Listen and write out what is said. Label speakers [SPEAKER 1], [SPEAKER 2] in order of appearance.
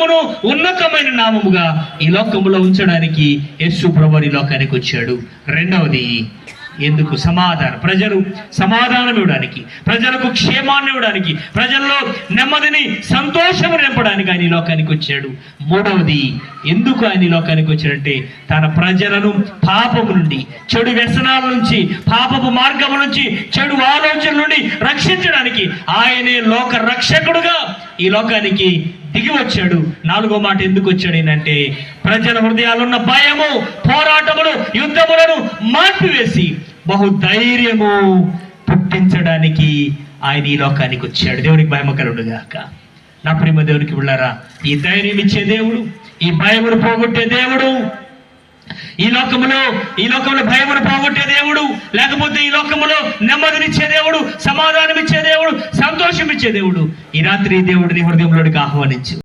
[SPEAKER 1] నామమును ఉన్నతమైన నామముగా ఈ లోకములో ఉంచడానికి యేసు ప్రభువు ఈ లోకానికి వచ్చాడు. రెండవది, ఎందుకు? ప్రజలు సమాధానం ఇవ్వడానికి, ప్రజలకు క్షేమాన్ని ఇవ్వడానికి, ప్రజల్లో నెమ్మదిని సంతోషము నింపడానికి ఆయన ఈ లోకానికి వచ్చాడు. మూడవది, ఎందుకు ఆయన ఈ లోకానికి వచ్చాడంటే తన ప్రజలను పాపము నుండి, చెడు వ్యసనాల నుంచి, పాపపు మార్గము నుంచి, చెడు ఆలోచనల నుండి రక్షించడానికి ఆయనే లోక రక్షకుడుగా ఈ లోకానికి దిగి వచ్చాడు. నాలుగో మాట ఎందుకు వచ్చాడు అంటే ప్రజల హృదయాలున్న భయము, పోరాటములు, యుద్ధములను మార్పివేసి బహుధైర్యము పుట్టించడానికి ఆయన ఈ లోకానికి వచ్చాడు. దేవునికి మహిమ కలుగును గాక. నా ప్రేమ దేవునికి వెళ్ళారా, ఈ ధైర్యం ఇచ్చే దేవుడు, ఈ భయమును పోగొట్టే దేవుడు, ఈ లోకములో భయమును పోగొట్టే దేవుడు, లేకపోతే ఈ లోకములో నెమ్మదినిచ్చే దేవుడు, సమాధానం ఇచ్చే దేవుడు, సంతోషం ఇచ్చే దేవుడు, ఈ రాత్రి దేవుడిని హృదయంలోనికి ఆహ్వానించు.